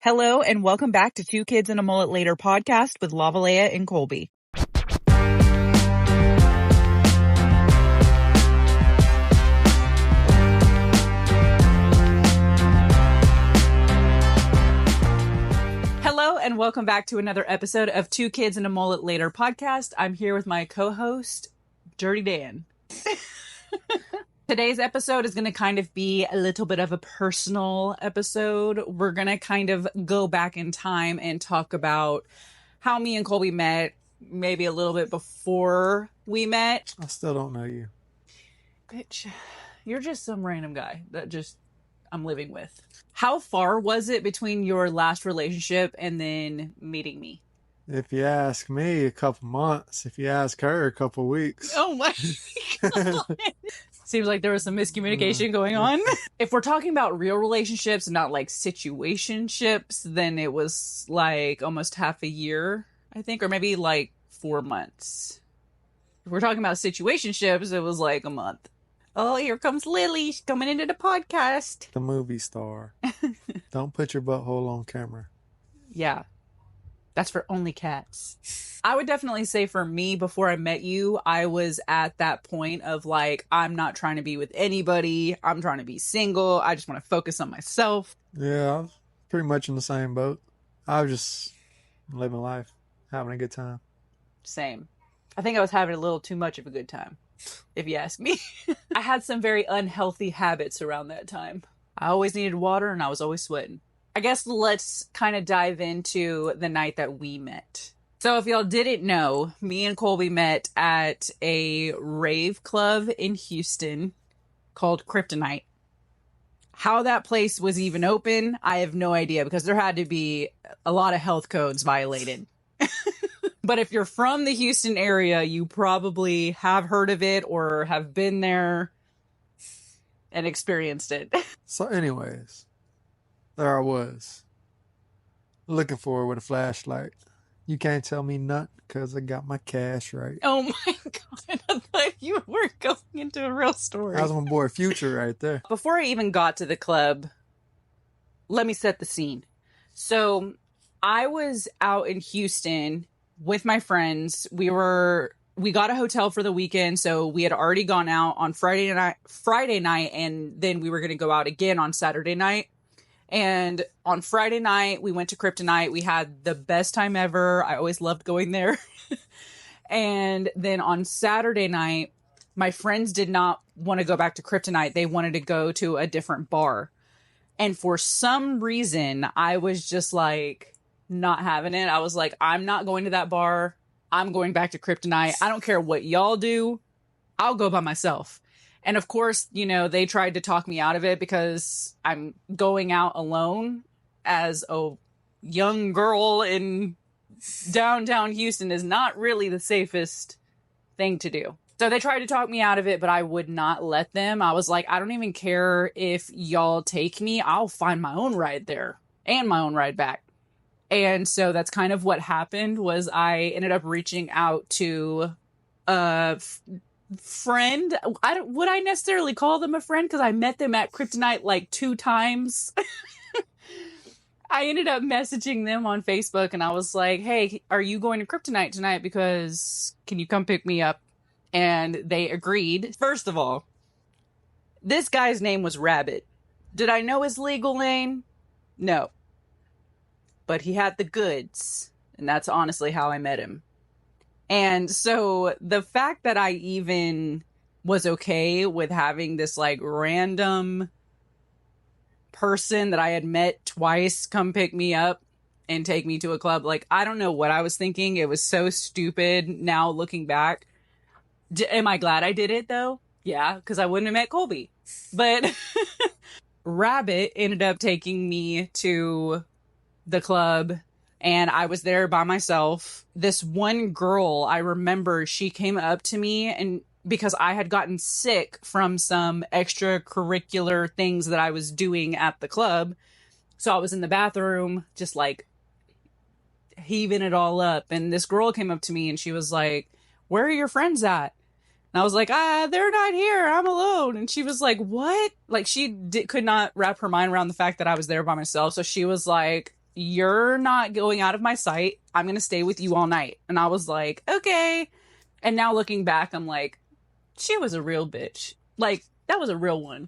Hello and welcome back to Two Kids and a Mullet Later podcast with Lavalea and Colby. Hello and welcome back to another episode of Two Kids and a Mullet Later podcast. I'm here with my co-host, Dirty Dan. Today's episode is going to kind of be a little bit of a personal episode. We're going to kind of go back in time and talk about how me and Colby met, maybe a little bit before we met. I still don't know you. Bitch, you're just some random guy that I'm living with. How far was it between your last relationship and then meeting me? If you ask me, a couple months. If you ask her, a couple weeks. Oh my God. Seems like there was some miscommunication going on. If we're talking about real relationships and not like situationships, then it was like almost half a year, I think, or maybe like 4 months. If we're talking about situationships, it was like a month. Oh, here comes Lily. She's coming into the podcast. The movie star. Don't put your butthole on camera. Yeah. That's for only cats. I would definitely say for me, before I met you, I was at that point of like, I'm not trying to be with anybody. I'm trying to be single. I just want to focus on myself. Yeah, I was pretty much in the same boat. I was just living life, having a good time. Same. I think I was having a little too much of a good time, if you ask me. I had some very unhealthy habits around that time. I always needed water and I was always sweating. I guess let's kind of dive into the night that we met. So if y'all didn't know, me and Colby met at a rave club in Houston called Kryptonite. How that place was even open, I have no idea, because there had to be a lot of health codes violated. But if you're from the Houston area, you probably have heard of it or have been there and experienced it. So anyways, there I was, looking for her with a flashlight. You can't tell me nothing because I got my cash right. Oh my God, I thought you were going into a real story. That was my boy Future right there. Before I even got to the club, let me set the scene. So I was out in Houston with my friends. We got a hotel for the weekend, so we had already gone out on Friday night, and then we were going to go out again on Saturday night. And on Friday night, we went to Kryptonite. We had the best time ever. I always loved going there. And then on Saturday night, my friends did not want to go back to Kryptonite. They wanted to go to a different bar. And for some reason, I was just like not having it. I was like, I'm not going to that bar. I'm going back to Kryptonite. I don't care what y'all do. I'll go by myself. And of course, you know, they tried to talk me out of it because I'm going out alone as a young girl in downtown Houston is not really the safest thing to do. So they tried to talk me out of it, but I would not let them. I was like, I don't even care if y'all take me. I'll find my own ride there and my own ride back. And so that's kind of what happened. Was I ended up reaching out to friend. Would I necessarily call them a friend? Because I met them at Kryptonite like 2 times. I ended up messaging them on Facebook and I was like, hey, are you going to Kryptonite tonight? Because can you come pick me up? And they agreed. First of all, this guy's name was Rabbit. Did I know his legal name? No. But he had the goods. And that's honestly how I met him. And so the fact that I even was okay with having this like random person that I had met twice come pick me up and take me to a club, like, I don't know what I was thinking. It was so stupid now looking back. Am I glad I did it though? Yeah, because I wouldn't have met Colby. But Rabbit ended up taking me to the club. And I was there by myself. This one girl, I remember, she came up to me and because I had gotten sick from some extracurricular things that I was doing at the club. So I was in the bathroom, just like heaving it all up. And this girl came up to me and she was like, where are your friends at? And I was like, they're not here. I'm alone. And she was like, what? Like she could not wrap her mind around the fact that I was there by myself. So she was like, you're not going out of my sight. I'm going to stay with you all night. And I was like, okay. And now looking back, I'm like, she was a real bitch. Like, that was a real one.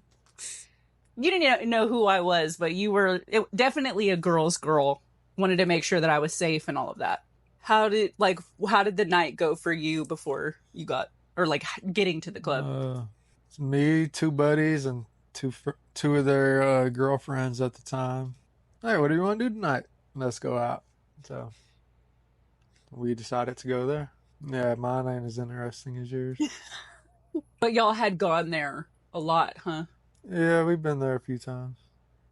You didn't know who I was, but you were definitely a girl's girl. Wanted to make sure that I was safe and all of that. How did the night go for you before you got, or like getting to the club? It's me, two buddies, and two of their girlfriends at the time. Hey, what do you want to do tonight? Let's go out. So we decided to go there. Yeah, mine ain't as interesting as yours. But y'all had gone there a lot, huh? Yeah, we've been there a few times.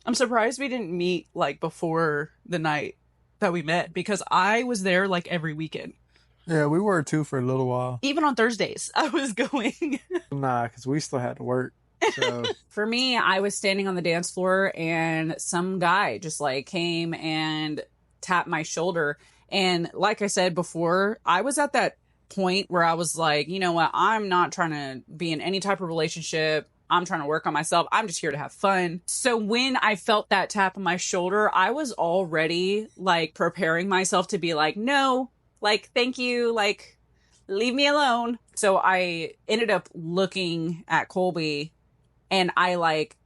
I'm surprised we didn't meet like before the night that we met, because I was there like every weekend. Yeah, we were too for a little while. Even on Thursdays, I was going. Nah, because we still had to work. So for me, I was standing on the dance floor and some guy just like came and tapped my shoulder. And like I said before, I was at that point where I was like, you know what? I'm not trying to be in any type of relationship. I'm trying to work on myself. I'm just here to have fun. So when I felt that tap on my shoulder, I was already like preparing myself to be like, no, like, thank you. Like, leave me alone. So I ended up looking at Colby, and I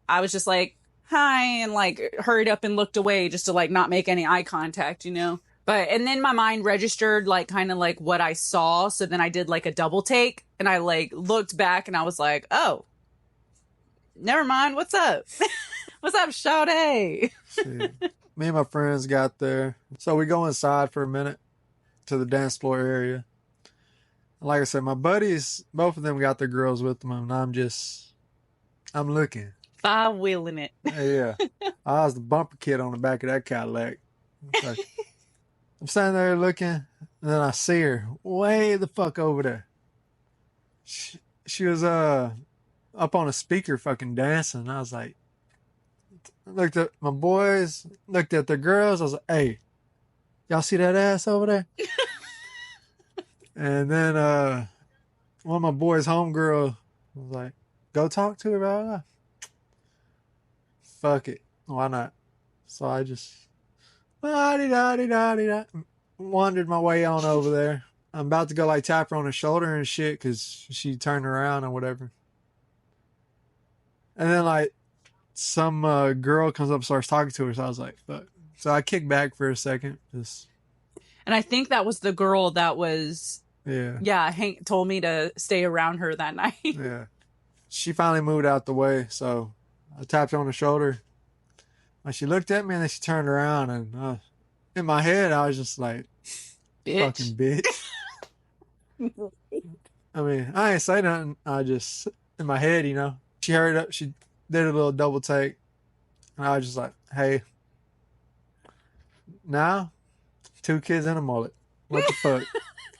was just like, hi, and like hurried up and looked away just to like not make any eye contact, you know? And then my mind registered like kind of like what I saw. So then I did like a double take, and I like looked back and I was like, oh, never mind. What's up? What's up, Shawty? Me and my friends got there. So we go inside for a minute to the dance floor area. Like I said, my buddies, both of them got their girls with them, and I'm looking. Five-wheeling it. Yeah. I was the bumper kid on the back of that Cadillac. Like, I'm standing there looking, and then I see her way the fuck over there. She was up on a speaker fucking dancing. I was like, looked at my boys, looked at the girls. I was like, hey, y'all see that ass over there? And then one of my boys' homegirl was like, go talk to her about that. Fuck it. Why not? So I just wandered my way on over there. I'm about to go like tap her on the shoulder and shit because she turned around or whatever. And then like some girl comes up and starts talking to her. So I was like, fuck. So I kicked back for a second. And I think that was the girl that was... Yeah, Hank told me to stay around her that night. Yeah. She finally moved out the way, so I tapped her on the shoulder. And she looked at me, and then she turned around, and in my head, I was just like, bitch. Fucking bitch. I mean, I ain't say nothing. I just, in my head, you know. She hurried up. She did a little double take. And I was just like, hey, now, 2 kids and a mullet. What the fuck?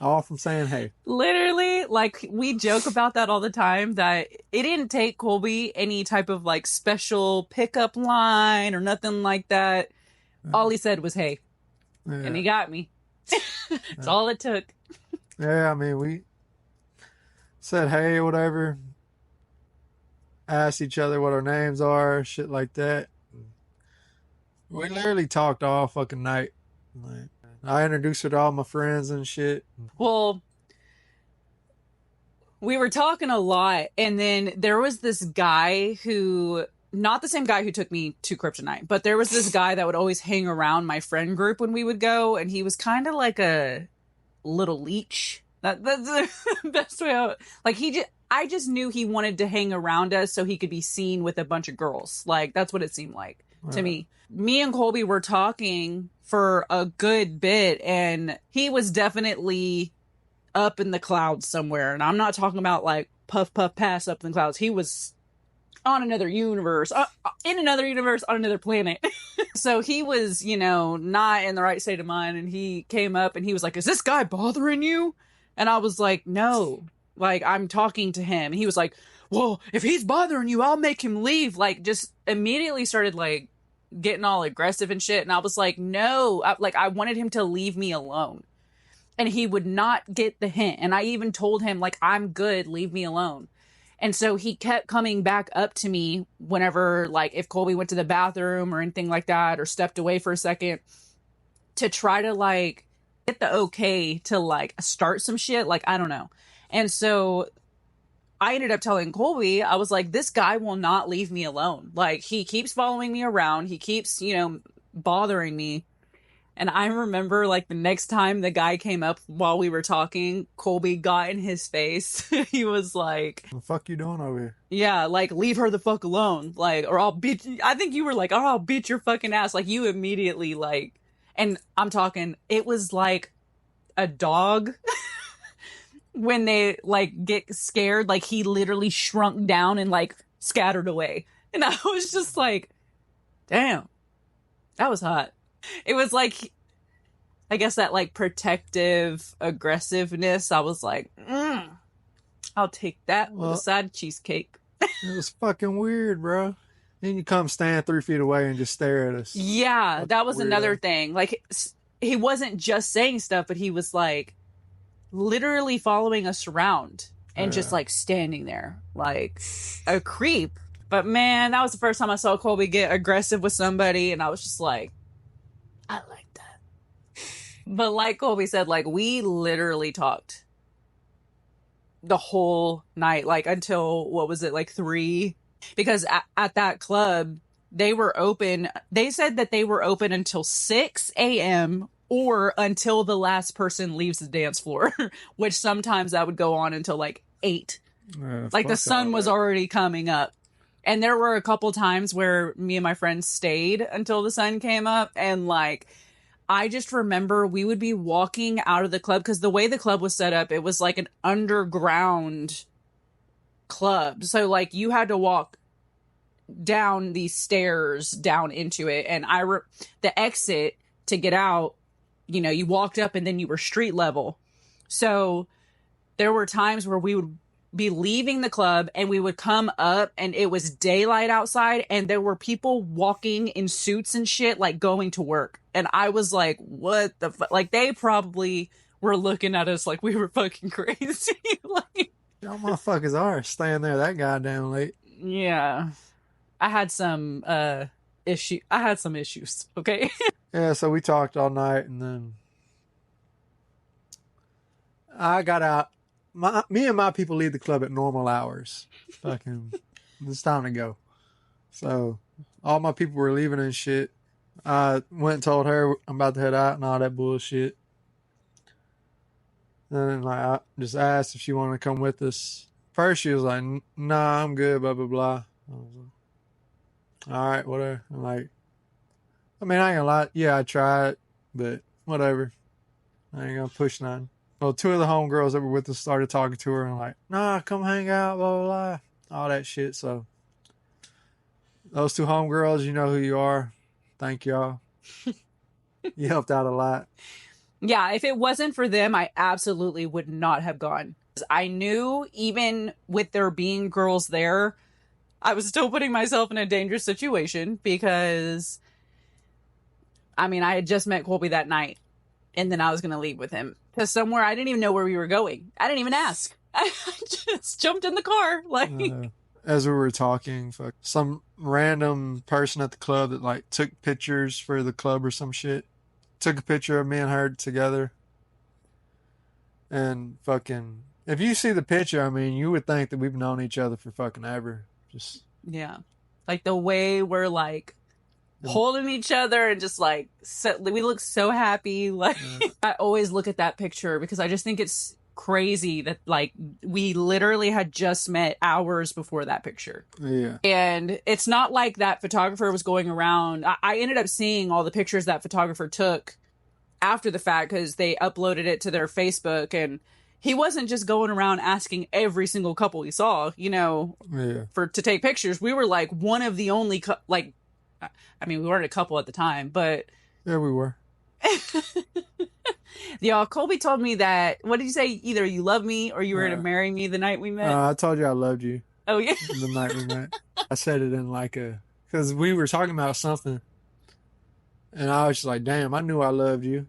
All from saying hey. Literally, like, we joke about that all the time, that it didn't take Colby any type of like special pickup line or nothing like that. All he said was hey. Yeah. And he got me. That's all it took. Yeah, I mean, we said hey or whatever, asked each other what our names are, shit like that. We literally talked all fucking night. Like, I introduced her to all my friends and shit. Well, we were talking a lot, and then there was this guy who, not the same guy who took me to Kryptonite, but there was this guy that would always hang around my friend group when we would go, and he was kind of like a little leech. That's the best way I just knew he wanted to hang around us so he could be seen with a bunch of girls. Like, that's what it seemed like to me. Me and Colby were talking for a good bit, and he was definitely up in the clouds somewhere. And I'm not talking about like puff pass up in the clouds. He was on another universe, in another universe, on another planet. So he was, you know, not in the right state of mind. And he came up and he was like, is this guy bothering you? And I was like, no, like, I'm talking to him. And he was like, well, if he's bothering you, I'll make him leave. Like, just immediately started like getting all aggressive and shit. And I was like, no, I wanted him to leave me alone. And he would not get the hint. And I even told him, like, I'm good, leave me alone. And so he kept coming back up to me whenever, like, if Colby went to the bathroom or anything like that, or stepped away for a second. to try to like get the okay to like start some shit. Like, I don't know. And so I ended up telling Colby, I was like, this guy will not leave me alone. Like, he keeps following me around. He keeps, you know, bothering me. And I remember, like, the next time the guy came up while we were talking, Colby got in his face. He was like, "What the fuck you doing over here?" yeah, like, leave her the fuck alone. Like, or I'll beat you. I think you were like, oh, I'll beat your fucking ass. Like, you immediately, like, and I'm talking, it was like a dog when they, like, get scared. Like, he literally shrunk down and, like, scattered away. And I was just like, damn, that was hot. It was like, I guess that like protective aggressiveness. I was like, I'll take that with a side of cheesecake. It was fucking weird, bro. Then you come stand 3 feet away and just stare at us. Yeah, that was another thing. Like, he wasn't just saying stuff, but he was like literally following us around and just like standing there like a creep. But man, that was the first time I saw Colby get aggressive with somebody, and I was just like, I like that. But like Colby said, like, we literally talked the whole night, like until, what was it, like 3? Because at that club, they were open. They said that they were open until 6 a.m. or until the last person leaves the dance floor, which sometimes that would go on until like 8. Like the sun was already coming up. And there were a couple times where me and my friends stayed until the sun came up. And like, I just remember we would be walking out of the club, because the way the club was set up, it was like an underground club. So like, you had to walk down these stairs down into it. And the exit to get out, you know, you walked up and then you were street level. So there were times where we would be leaving the club and we would come up and it was daylight outside and there were people walking in suits and shit, like going to work. And I was like, what the fuck? Like, they probably were looking at us like we were fucking crazy. Like, y'all motherfuckers are staying there that goddamn late. Yeah. I had some issues, okay? Yeah, so we talked all night, and then I got out. Me and my people leave the club at normal hours. Fucking, it's time to go. So all my people were leaving and shit. I went and told her I'm about to head out and all that bullshit. And then like, I just asked if she wanted to come with us. First she was like, nah, I'm good, blah, blah, blah. I was like, all right, whatever. I'm like, I mean, I ain't gonna lie. Yeah, I tried, but whatever. I ain't gonna push nothing. Well, 2 of the homegirls that were with us started talking to her and like, nah, come hang out, blah, blah, blah. All that shit. So those 2 homegirls, you know who you are. Thank y'all. You helped out a lot. Yeah, if it wasn't for them, I absolutely would not have gone. I knew even with there being girls there, I was still putting myself in a dangerous situation because, I mean, I had just met Colby that night and then I was going to leave with him to somewhere I didn't even know where we were going. I didn't even ask. I just jumped in the car. Like, as we were talking, some random person at the club that like took pictures for the club or some shit took a picture of me and her together. And fucking, if you see the picture, I mean, you would think that we've known each other for fucking ever. Just, yeah. Like the way we're like holding each other and just like, we look so happy. Like, I always look at that picture because I just think it's crazy that like we literally had just met hours before that picture. Yeah. And it's not like that photographer was going around. I ended up seeing all the pictures that photographer took after the fact because they uploaded it to their Facebook, and he wasn't just going around asking every single couple he saw, you know, to take pictures. We were like one of the only I mean, we weren't a couple at the time, but yeah, we were. Y'all, Colby told me that, what did you say? Either you love me or you were going to marry me the night we met. I told you I loved you. Oh, yeah. The night we met. I said it in like because we were talking about something. And I was just like, damn, I knew I loved you.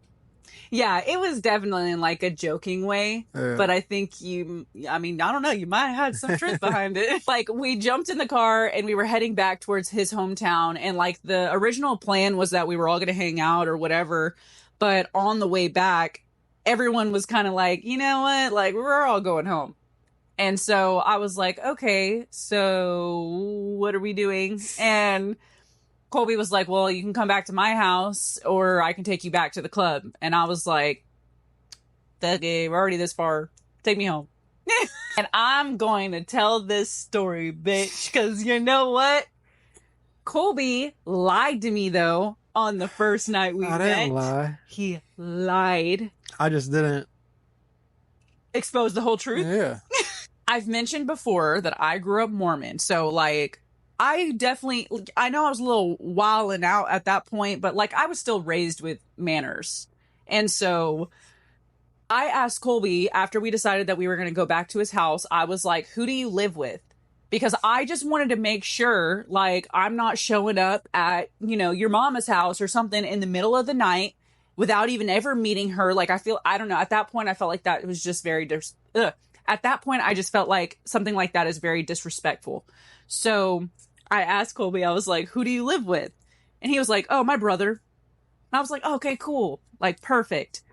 Yeah, it was definitely in like a joking way. But I think I don't know, you might have had some truth behind it. Like, we jumped in the car and we were heading back towards his hometown. And like the original plan was that we were all going to hang out or whatever. But on the way back, everyone was kind of like, you know what? Like, we're all going home. And so I was like, okay, so what are we doing? And Colby was like, well, you can come back to my house or I can take you back to the club. And I was like, okay, we're already this far. Take me home. And I'm going to tell this story, bitch, because you know what? Colby lied to me, though, on the first night we I met. didn't lie. He lied. I just didn't Expose the whole truth? Yeah. I've mentioned before that I grew up Mormon. So, like, I know I was a little wilding out at that point, but, like, I was still raised with manners. And so I asked Colby after we decided that we were going to go back to his house, I was like, who do you live with? Because I just wanted to make sure, like, I'm not showing up at, you know, your mama's house or something in the middle of the night without even ever meeting her. Like, I don't know. At that point, I felt like that was just very, at that point, I just felt like something like that is very disrespectful. So I asked Colby, I was like, who do you live with? And he was like, oh, my brother. And I was like, oh, okay, cool. Like, perfect.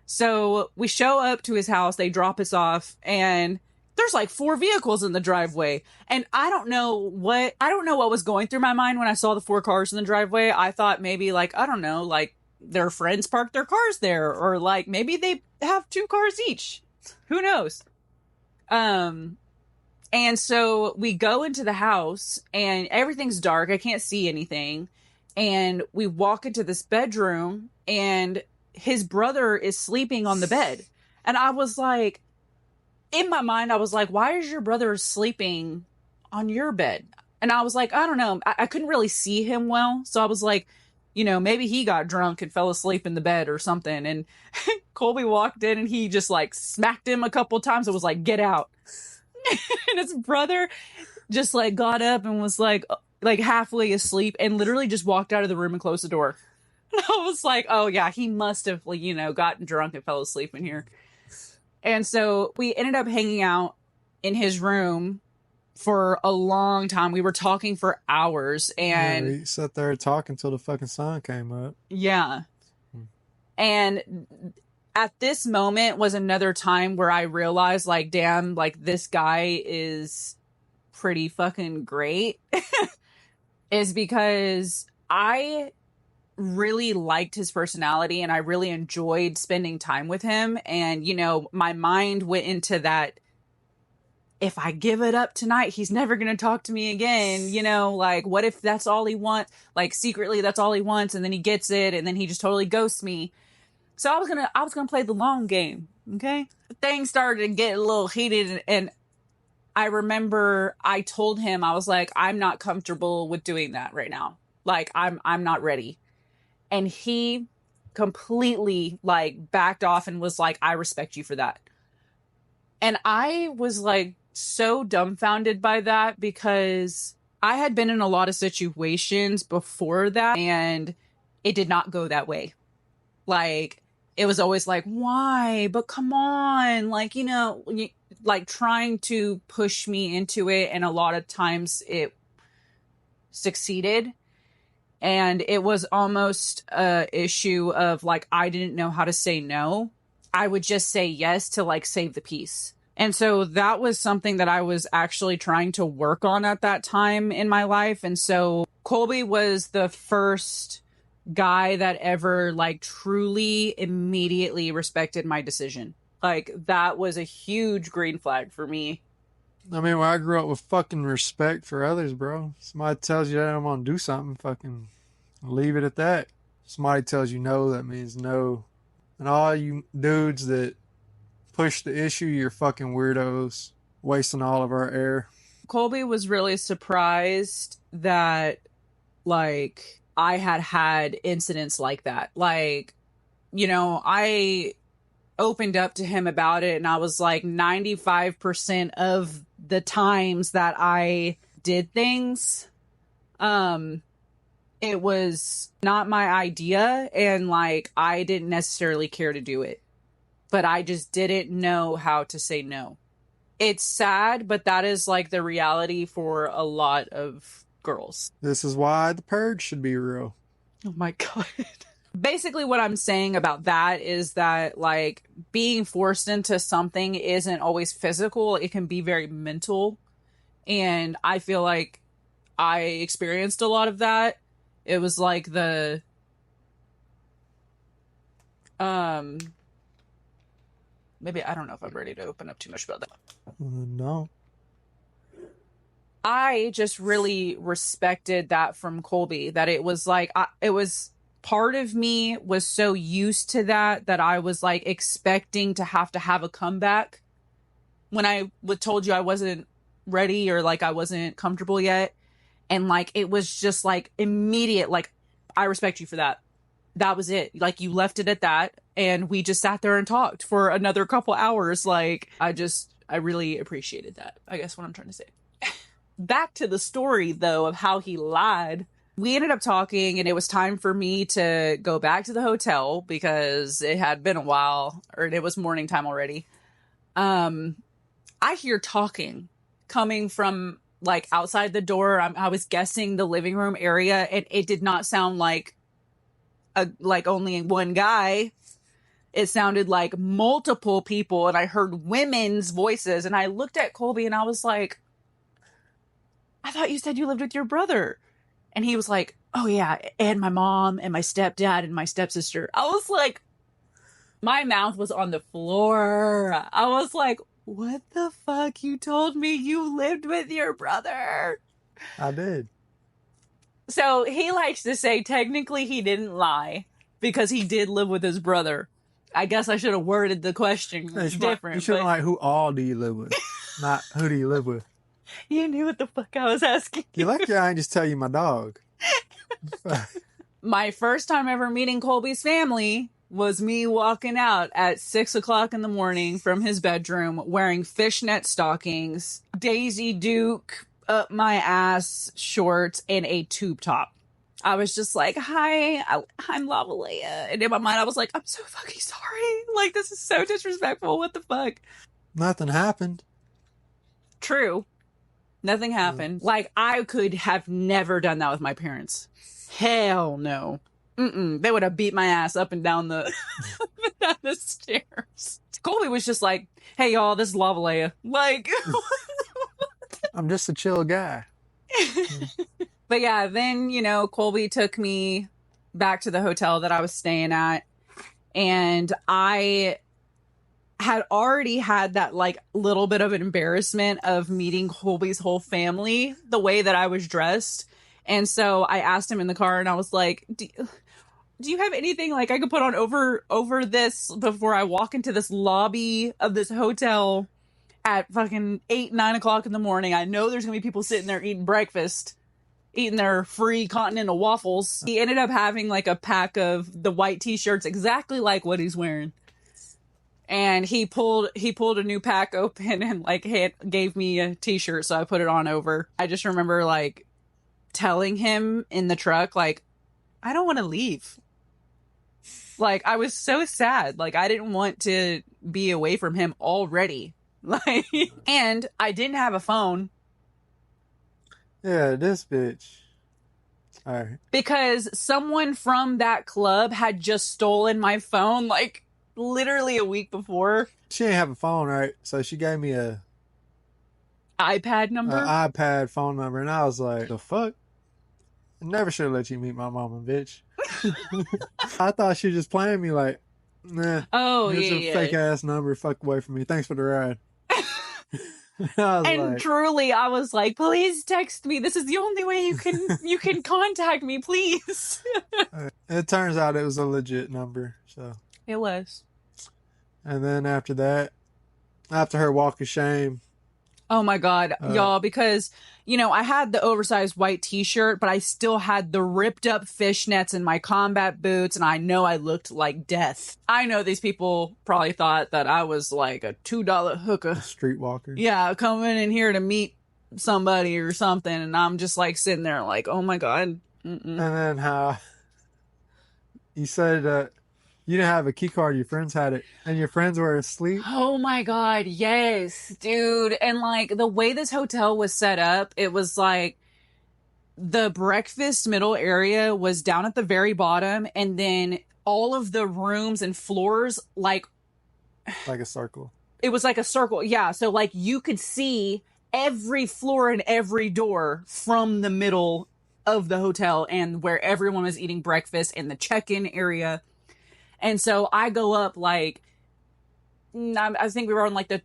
So we show up to his house, they drop us off, and there's like 4 vehicles in the driveway. And I don't know what was going through my mind when I saw the 4 cars in the driveway. I thought maybe, like, I don't know, like their friends parked their cars there, or like maybe they have 2 cars each. Who knows? And so we go into the house and everything's dark. I can't see anything. And we walk into this bedroom and his brother is sleeping on the bed. And I was like, in my mind, I was like, why is your brother sleeping on your bed? And I was like, I don't know. I couldn't really see him well. So I was like, you know, maybe he got drunk and fell asleep in the bed or something. And Colby walked in and he just like smacked him a couple times. It was like, get out. And his brother just like got up and was like halfway asleep and literally just walked out of the room and closed the door. And I was like, oh yeah, he must have, like, you know, gotten drunk and fell asleep in here. And so we ended up hanging out in his room for a long time. We were talking for hours and we sat there talking till the fucking sun came up. Yeah. And at this moment was another time where I realized, like, damn, like, this guy is pretty fucking great. Is because I really liked his personality and I really enjoyed spending time with him. And, you know, my mind went into that, if I give it up tonight, he's never going to talk to me again. You know, like, what if that's all he wants? Like, secretly, that's all he wants. And then he gets it. And then he just totally ghosts me. So I was going to play the long game. Okay. Things started to get a little heated. And I remember I told him, I was like, I'm not comfortable with doing that right now. Like, I'm not ready. And he completely, like, backed off and was like, I respect you for that. And I was, like, so dumbfounded by that because I had been in a lot of situations before that and it did not go that way. Like, it was always like, why? But come on. Like, you know, like trying to push me into it. And a lot of times it succeeded. And it was almost a issue of, like, I didn't know how to say no. I would just say yes to, like, save the peace. And so that was something that I was actually trying to work on at that time in my life. And so Colby was the first guy that ever, like, truly immediately respected my decision. Like, that was a huge green flag for me. I mean, when I grew up with fucking respect for others, bro. Somebody tells you that I'm gonna do something, fucking leave it at that. Somebody tells you no, that means no. And all you dudes that push the issue, you're fucking weirdos, wasting all of our air. Colby was really surprised that, like, I had incidents like that. Like, you know, I opened up to him about it and I was like, 95% of the times that I did things, it was not my idea and, like, I didn't necessarily care to do it, but I just didn't know how to say no. It's sad, but that is, like, the reality for a lot of girls. This is why the purge should be real. Oh my God. Basically what I'm saying about that is that, like, being forced into something isn't always physical. It can be very mental. And I feel like I experienced a lot of that. It was like maybe I don't know if I'm ready to open up too much about that. No. I just really respected that from Colby, that it was like, it was part of me was so used to that I was like expecting to have a comeback when I told you I wasn't ready or like I wasn't comfortable yet. And like, it was just like immediate, like, I respect you for that. That was it. Like, you left it at that. And we just sat there and talked for another couple hours. Like, I really appreciated that. I guess what I'm trying to say. Back to the story, though, of how he lied. We ended up talking, and it was time for me to go back to the hotel because it had been a while, or it was morning time already. I hear talking coming from like outside the door. I was guessing the living room area, and it did not sound like only one guy. It sounded like multiple people, and I heard women's voices, and I looked at Colby and I was like, I thought you said you lived with your brother. And he was like, oh yeah, and my mom and my stepdad and my stepsister. I was like, my mouth was on the floor. I was like, what the fuck? You told me you lived with your brother. I did. So he likes to say technically he didn't lie because he did live with his brother. I guess I should have worded the question different. You shouldn't like, who all do you live with? Not who do you live with? You knew what the fuck I was asking. You lucky I ain't just tell you my dog. My first time ever meeting Colby's family was me walking out at 6 o'clock in the morning from his bedroom wearing fishnet stockings, Daisy Duke up my ass shorts, and a tube top. I was just like, hi, I'm Lavalea. And in my mind, I was like, I'm so fucking sorry. Like, this is so disrespectful. What the fuck? Nothing happened. True. Nothing happened. Like, I could have never done that with my parents. Hell no. They would have beat my ass up and down the down the stairs. Colby was just like, hey, y'all, this is Lavalea. Like, I'm just a chill guy. But yeah, then, you know, Colby took me back to the hotel that I was staying at. And I had already had that like little bit of an embarrassment of meeting Colby's whole family, the way that I was dressed. And so I asked him in the car and I was like, do you have anything like I could put on over this before I walk into this lobby of this hotel at fucking 8, 9 o'clock in the morning? I know there's gonna be people sitting there eating breakfast, eating their free continental waffles. He ended up having like a pack of the white t-shirts exactly like what he's wearing. And he pulled a new pack open and like gave me a t-shirt, so I put it on over. I just remember like telling him in the truck, like, I don't want to leave. Like, I was so sad. Like, I didn't want to be away from him already. Like, and I didn't have a phone. Yeah, this bitch. All right. Because someone from that club had just stolen my phone, like, literally a week before. She didn't have a phone, right? So she gave me a iPad number? iPad phone number, and I was like, the fuck? I never should have let you meet my mama, bitch. I thought she was just playing me like, nah. Oh, here's yeah, a fake ass number. Fuck away from me. Thanks for the ride. And like, truly, I was like, please text me. This is the only way you can contact me, please. It turns out it was a legit number, so. It was. And then after that, after her walk of shame. Oh my God, y'all, because, you know, I had the oversized white t-shirt, but I still had the ripped up fishnets and my combat boots, and I know I looked like death. I know these people probably thought that I was like a $2 hooker. A streetwalker. Yeah, coming in here to meet somebody or something, and I'm just like sitting there like, oh my God. And then how you said that you didn't have a key card, your friends had it, and your friends were asleep. Oh my God, yes, dude. And like the way this hotel was set up, it was like the breakfast middle area was down at the very bottom, and then all of the rooms and floors, like a circle. It was like a circle. Yeah. So like you could see every floor and every door from the middle of the hotel and where everyone was eating breakfast in the check-in area. And so I go up like, I think we were on like the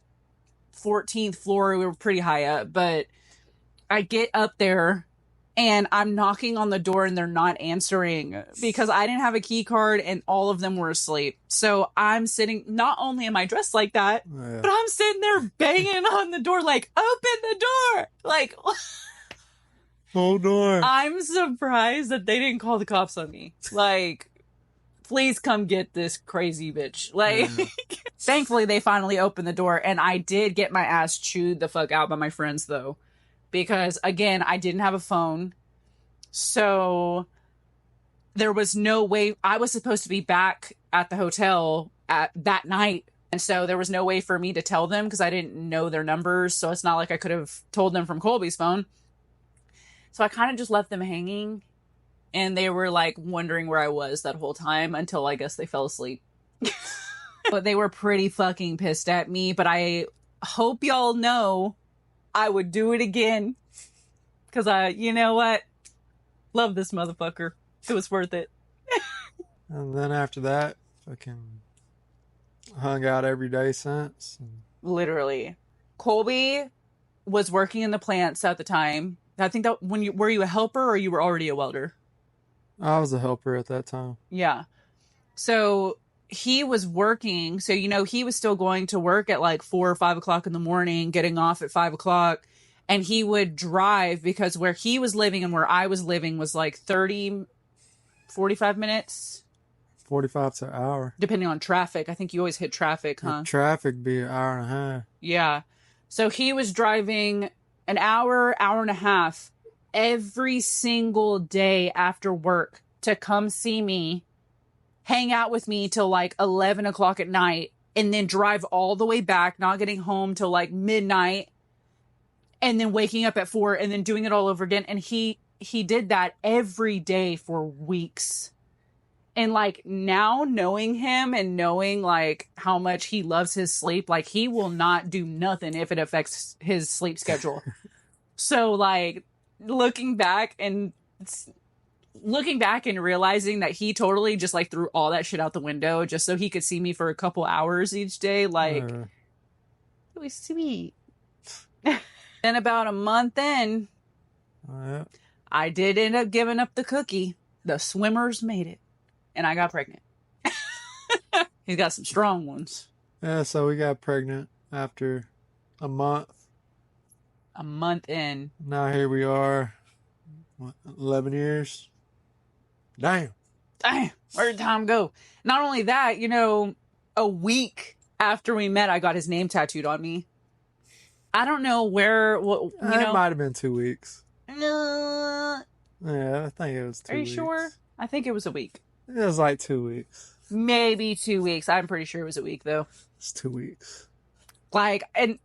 14th floor. We were pretty high up, but I get up there and I'm knocking on the door and they're not answering because I didn't have a key card and all of them were asleep. So I'm sitting, not only am I dressed like that, but I'm sitting there banging on the door, like, open the door. Like, whole door. I'm surprised that they didn't call the cops on me. Like, please come get this crazy bitch. Like, thankfully they finally opened the door and I did get my ass chewed the fuck out by my friends though. Because, again, I didn't have a phone. So there was no way. I was supposed to be back at the hotel at that night. And so there was no way for me to tell them because I didn't know their numbers. So it's not like I could have told them from Colby's phone. So I kind of just left them hanging. And they were like wondering where I was that whole time until I guess they fell asleep. But they were pretty fucking pissed at me. But I hope y'all know I would do it again. Because you know what? Love this motherfucker. It was worth it. And then after that, fucking hung out every day since. Literally. Colby was working in the plants at the time. I think that were you a helper or you were already a welder? I was a helper at that time. Yeah. So he was working. So, he was still going to work at like 4 or 5 o'clock in the morning, getting off at 5 o'clock. And he would drive because where he was living and where I was living was like 30, 45 minutes. 45 to an hour. Depending on traffic. I think you always hit traffic, huh? Traffic be an hour and a half. Yeah. So he was driving an hour, hour and a half every single day after work to come see me, hang out with me till like 11 o'clock at night, and then drive all the way back, not getting home till like midnight, and then waking up at 4 and then doing it all over again. And he did that every day for weeks. And like now knowing him and knowing like how much he loves his sleep, like he will not do nothing if it affects his sleep schedule. So like looking back and realizing that he totally just like threw all that shit out the window just so he could see me for a couple hours each day. Like it was sweet. Then about a month in, I did end up giving up the cookie. The swimmers made it. And I got pregnant. He's got some strong ones. Yeah, so we got pregnant after a month. A month in. Now here we are. 11 years. Damn. Where did time go? Not only that, a week after we met, I got his name tattooed on me. I don't know where, it might have been 2 weeks. No. Yeah, I think it was 2 weeks. Are you sure? I think it was a week. It was like 2 weeks. Maybe 2 weeks. I'm pretty sure it was a week, though. It's 2 weeks. Like, and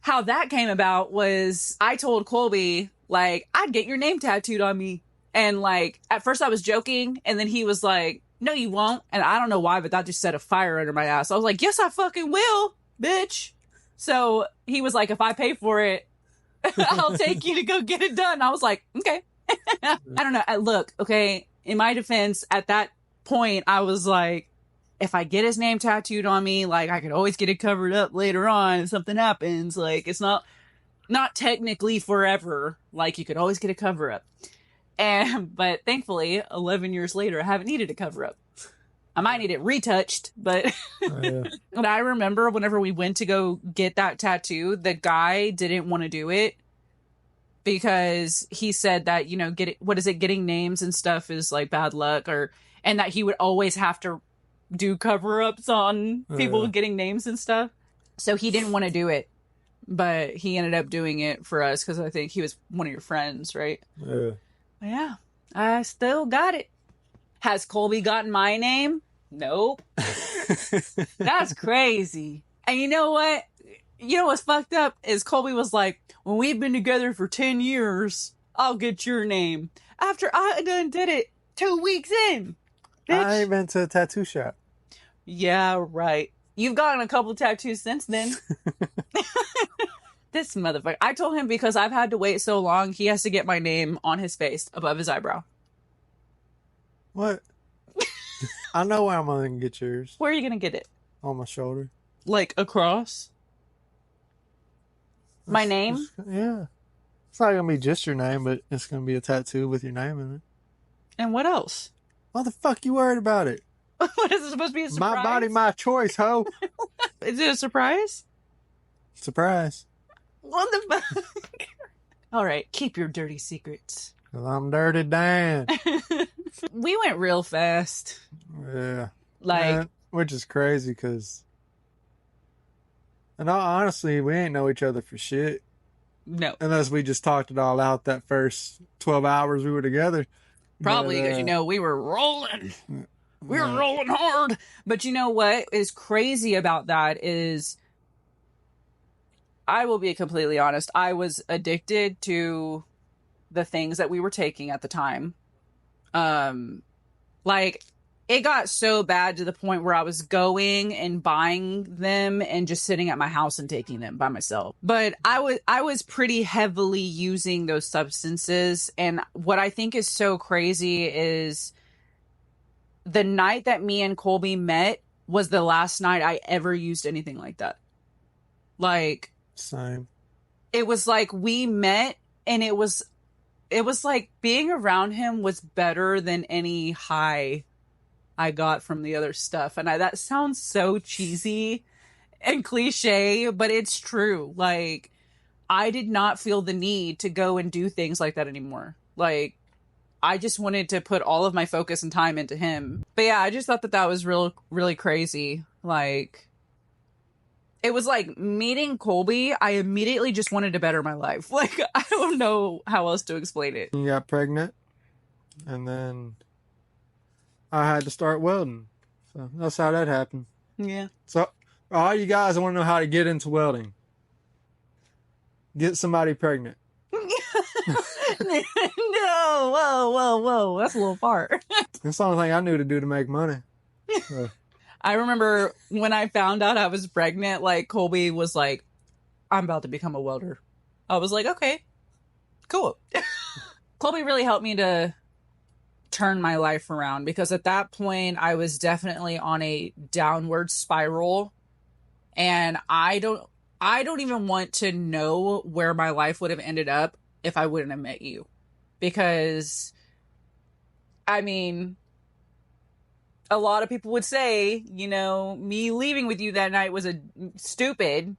how that came about was I told Colby, like, I'd get your name tattooed on me. And, like, at first I was joking, and then he was like, no, you won't. And I don't know why, but that just set a fire under my ass. I was like, yes, I fucking will, bitch. So he was like, if I pay for it, I'll take you to go get it done. I was like, okay. I don't know. Look, okay, in my defense, at that point, I was like, if I get his name tattooed on me, like, I could always get it covered up later on if something happens. Like, it's not technically forever. Like, you could always get a cover up. But thankfully, 11 years later, I haven't needed a cover up. I might need it retouched, but and I remember whenever we went to go get that tattoo, the guy didn't want to do it because he said that, getting names and stuff is like bad luck, and that he would always have to do cover-ups on people getting names and stuff. So he didn't want to do it, but he ended up doing it for us because I think he was one of your friends, right? Yeah, I still got it. Has Colby gotten my name? Nope. That's crazy. And you know what? You know what's fucked up is Colby was like, when we've been together for 10 years, I'll get your name. After I done did it 2 weeks in. Bitch. I ain't been to a tattoo shop. Yeah, right. You've gotten a couple tattoos since then. This motherfucker. I told him because I've had to wait so long, he has to get my name on his face above his eyebrow. What? I know where I'm going to get yours. Where are you going to get it? On my shoulder. Like across? My name? Yeah. It's not going to be just your name, but it's going to be a tattoo with your name in it. And what else? Why the fuck you worried about it? What is it supposed to be, a surprise? My body, my choice, ho. Is it a surprise? Surprise. What the fuck? All right, keep your dirty secrets. 'Cause I'm Dirty Dan. We went real fast. Yeah. Like, Man, which is crazy because, and honestly, we ain't know each other for shit. no. Unless we just talked it all out that first 12 hours we were together. Probably But, because, we were rolling. We were rolling hard. But you know what is crazy about that is, I will be completely honest, I was addicted to the things that we were taking at the time. Like, it got so bad to the point where I was going and buying them and just sitting at my house and taking them by myself. But I was pretty heavily using those substances. And what I think is so crazy is the night that me and Colby met was the last night I ever used anything like that. Like, same. It was like we met and it was like being around him was better than any high I got from the other stuff. And that sounds so cheesy and cliche, but it's true. Like, I did not feel the need to go and do things like that anymore. Like, I just wanted to put all of my focus and time into him. But yeah, I just thought that was really crazy. Like, it was like meeting Colby, I immediately just wanted to better my life. Like, I don't know how else to explain it. You got pregnant, and then I had to start welding. So that's how that happened. Yeah. So, all you guys want to know how to get into welding. Get somebody pregnant. No, whoa. That's a little far. That's the only thing I knew to do to make money. So. I remember when I found out I was pregnant, like, Colby was like, I'm about to become a welder. I was like, okay, cool. Colby really helped me to turn my life around because at that point I was definitely on a downward spiral, and I don't even want to know where my life would have ended up if I wouldn't have met you. Because, I mean, a lot of people would say, me leaving with you that night was stupid.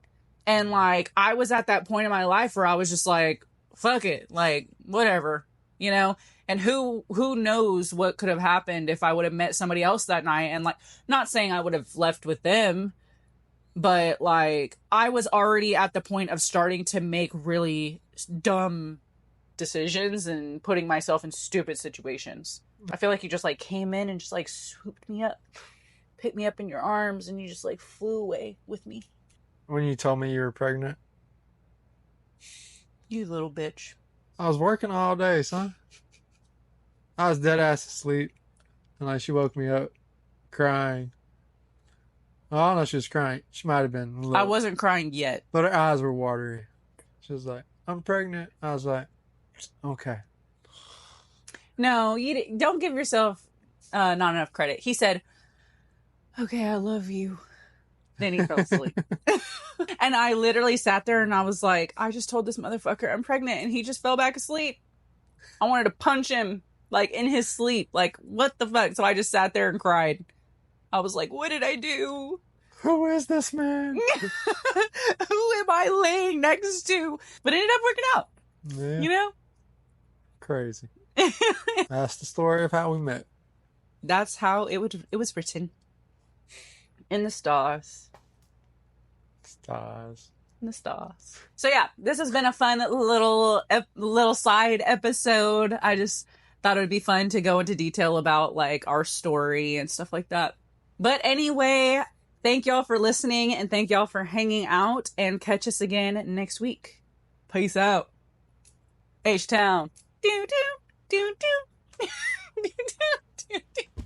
And, like, I was at that point in my life where I was just like, fuck it. Like, whatever, And who knows what could have happened if I would have met somebody else that night. And, like, not saying I would have left with them, but, like, I was already at the point of starting to make really dumb decisions and putting myself in stupid situations. I feel like you just, like, came in and just, like, swooped me up, picked me up in your arms, and you just, like, flew away with me. When you told me you were pregnant? You little bitch. I was working all day, son. I was dead ass asleep. And, like, she woke me up crying. Well, I don't know if she was crying. She might have been. I wasn't crying yet. But her eyes were watery. She was like, I'm pregnant. I was like, okay. No, you don't give yourself not enough credit. He said, okay, I love you. Then he fell asleep. And I literally sat there and I was like, I just told this motherfucker I'm pregnant, and he just fell back asleep. I wanted to punch him, like, in his sleep. Like, what the fuck? So I just sat there and cried. I was like, what did I do? Who is this man? Who am I laying next to? But it ended up working out. Yeah. Crazy. That's the story of how we met. That's how it was written. In the stars. Stars. In the stars. So yeah, this has been a fun little side episode. I just thought it would be fun to go into detail about, like, our story and stuff like that. But anyway, thank y'all for listening, and thank y'all for hanging out, and catch us again next week. Peace out. H-Town. Do do do do do do do do.